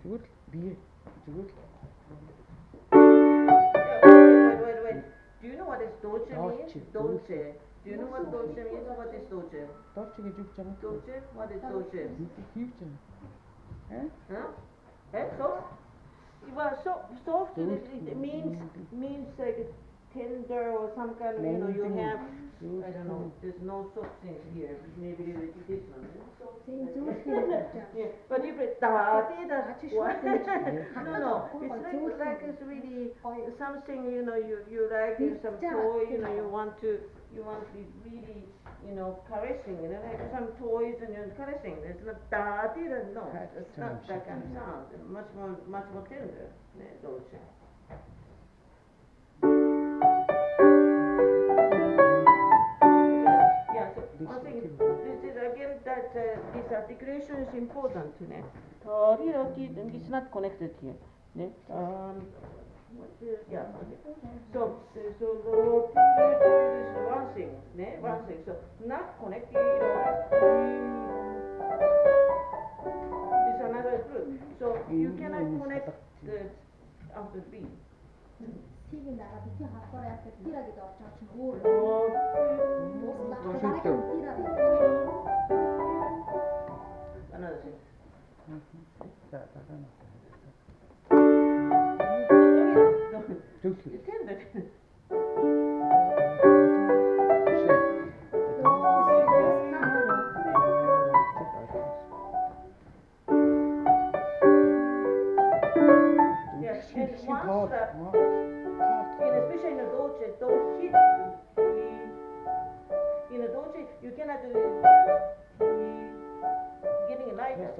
Зүгээр л бие зүгээр л Wait. Do you know what is dolce means? Dolce. Do you know what dolce means? What is dolce? Dolce гэж үг юм. Dolce? What is dolce? Хийвч юм. Huh? Soft? Well, soft it means like tender or some kind of, you have, I don't know, there's no soft things here. Maybe this one. Yeah, but if it's what? No, it's like it's really something, you like some toy, you want to be really, caressing, like some toys and you're caressing. It's not no, it's not that kind of sound. Much more tender, dolce. Yeah, so one thing, this is again that this articulation is important. It's not connected here. Yeah. So this is one thing. One thing. So not connected. This is another group. So you cannot connect the after B. Another thing. Especially in a dolce, don't hit in a dolce, you cannot do getting it like that.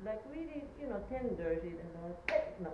Like really, tender, no.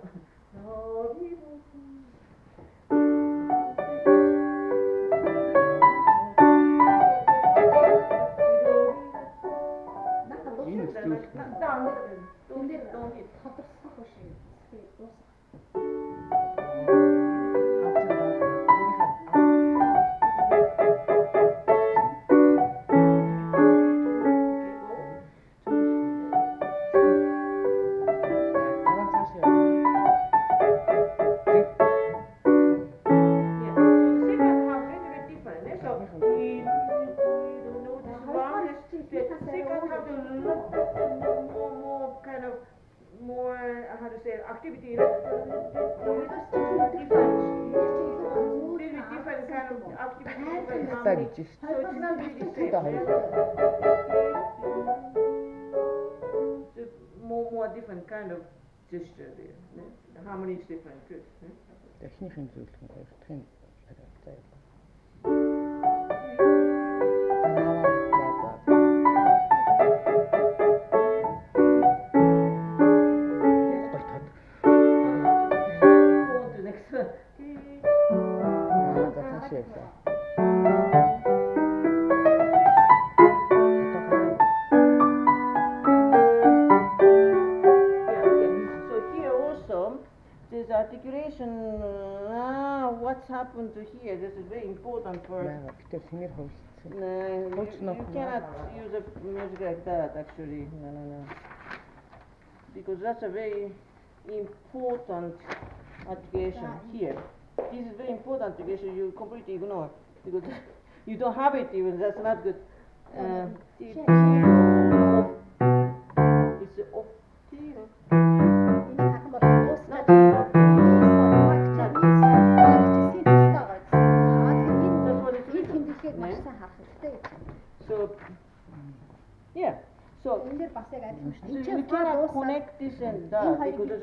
Activity different kind of activity. So it's not really safe. Just more different kind of gesture there. The harmony is different. Good. Техникийн зөвлөгөө тавьчихын заяа. Articulation, what's happened to here? This is very important for us. You cannot use a music like that actually. No. Because that's a very important articulation here. This is very important articulation you completely ignore. Because you don't have it even, that's not good. It's off here. So, yeah. So you cannot connect this and that because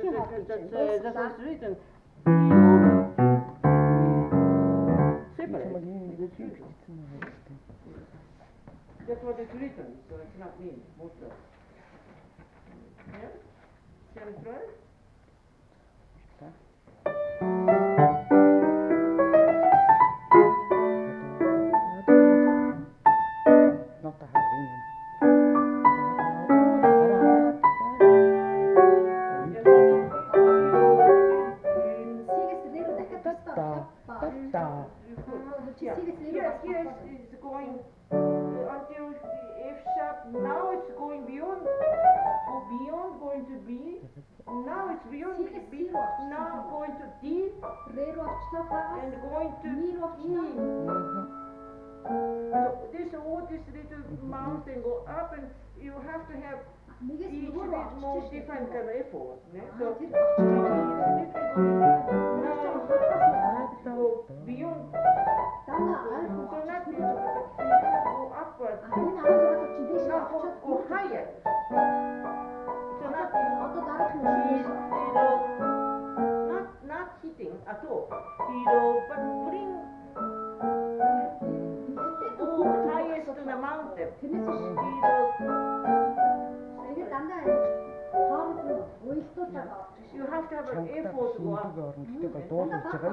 that's written. Separate. That's what it's written, so it's not me, most of it. Yeah? Shall we try? Now it's beyond, Serious zero. now going to D Rare болчихлоо байгаа. and going to Mir болчихлоо. Мгм. So this all this little mountain go up and you have to have Нэгээс each нөгөө bit more different kind of effort. Yeah? So тэр now go beyond, дандаа so ойрхон not болчих. this, but go upward, Энэ 16 чинь дээш not очоод go higher. So not одоо дараах нь hit, not hitting at all, but bring go highest to the mountain. тэрнээс биш. Тэгээд дандаа хооронд нь уялдуулж байгаа. You have to have an Чангатай effort to go шиндэг up. орно. Гэтэл дуулуулж байгаа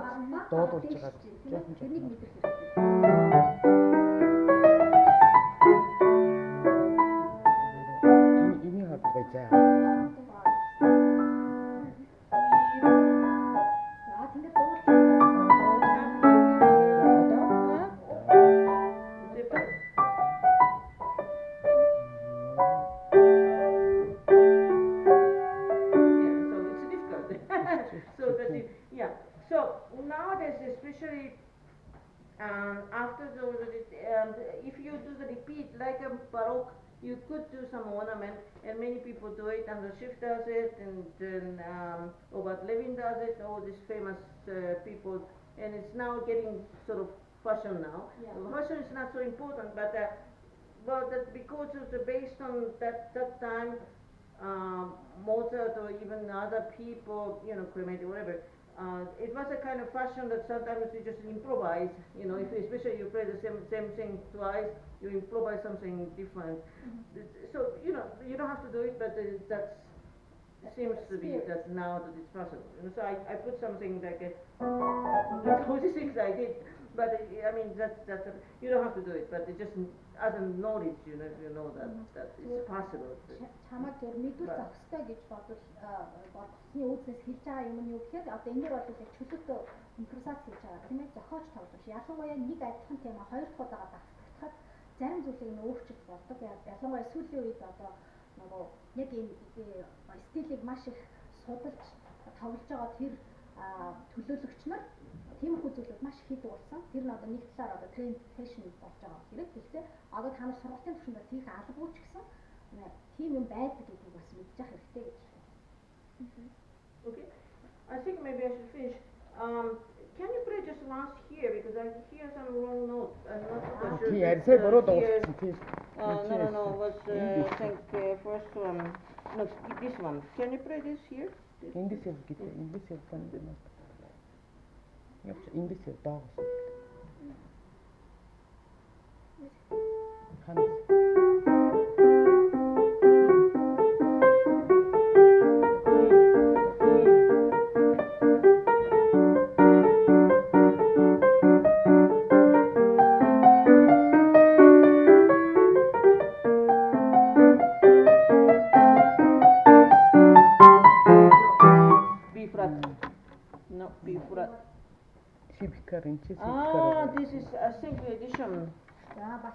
дуулуулж байгаа. Жоохон Тэрнийг жоохон. мэдэх хэрэгтэй. Энийг хад байжаа. За тэгээд дуулж Yeah, so it's difficult. So that is, yeah. So nowadays, especially after if you do the repeat like a baroque, you could do some ornament, and many people do it, and the Schiff does it, and then Obad Levin does it, all these famous people, and it's now getting sort of fashion now. Yeah. Fashion is not so important, but that because it's based on that time, Mozart or even other people, you know, cremated, whatever, it was a kind of fashion that sometimes you just improvise, you know, if especially you play the same thing twice, you improvise something different. So, you know, you don't have to do it, but that seems to be that now that it's possible. And so I put something like all these things I did, but I mean, you don't have to do it, but it just as a knowledge, you know, if you know that it's possible. чамайг зөв мэдүүл зохистой гэж бодвол бодсны үүднээс хэлж байгаа юм нь юу гэхээр одоо энэ дээр бол их чөлөөт импровизац хийж байгаа тийм ээ зохиож тоглож ялангуяа нэг адилхан тема хоёр дахь удаага давтагдахад зарим зүйлийг нь өөрчилж болдог ялангуяа сүүлийн үед одоо нөгөө яг энэ стилийг маш их судалж тоглож байгаа тэр төлөөлөгч нар тиймэрхүү зүйлүүд маш их хийдэг болсон. Тэр нь одоо нэг талаар одоо тренд фэшн болж байгаа хэрэг. Гэхдээ одоо та нар сургалтын түвшинд тийх албагүй ч гэсэн тийм юм байдаг гэдгийг бас мэдчих хэрэгтэй гэж. Okay, I think maybe I should finish. Can you play just once here because I hear some wrong notes. I'm not so sure. Тий, if арьсаа it's, буруу here. дууссан тий. No, was I think first one. No, this one. Can you play this here? Эндээс яв гэдэг. Эндээс яв байна. Явч эндээс яв доогоос. Ханас. B flat. No, B flat. Шибикар энэ чи Ah, шибикар. this is a simple edition. За бас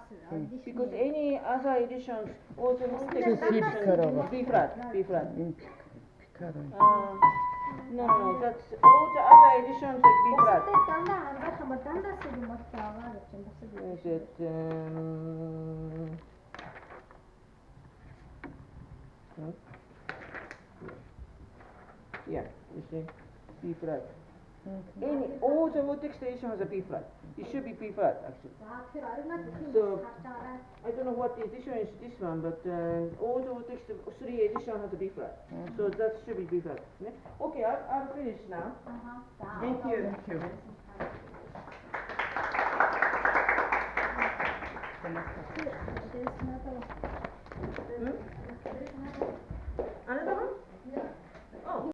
Because any other editions also take This is C flat. B flat, B flat. Энэ пикар. No, that's all the other editions are B flat. дандаа ангаах юм бол дандаа шиг юм бол байгаа гэж юм бас. Is it? Yeah, you see, B flat. All the vertex station has a B flat. It should be B flat actually. За тэр оригинал бүхэн So- харж байгаарай. I don't know what the edition is this one, but all the vertex 3 edition has a B flat. So that should be B flat. Yeah? Okay, I'll finish now. За. Thank you. Thank you. Тэр надад. Hmm? Тэр надад.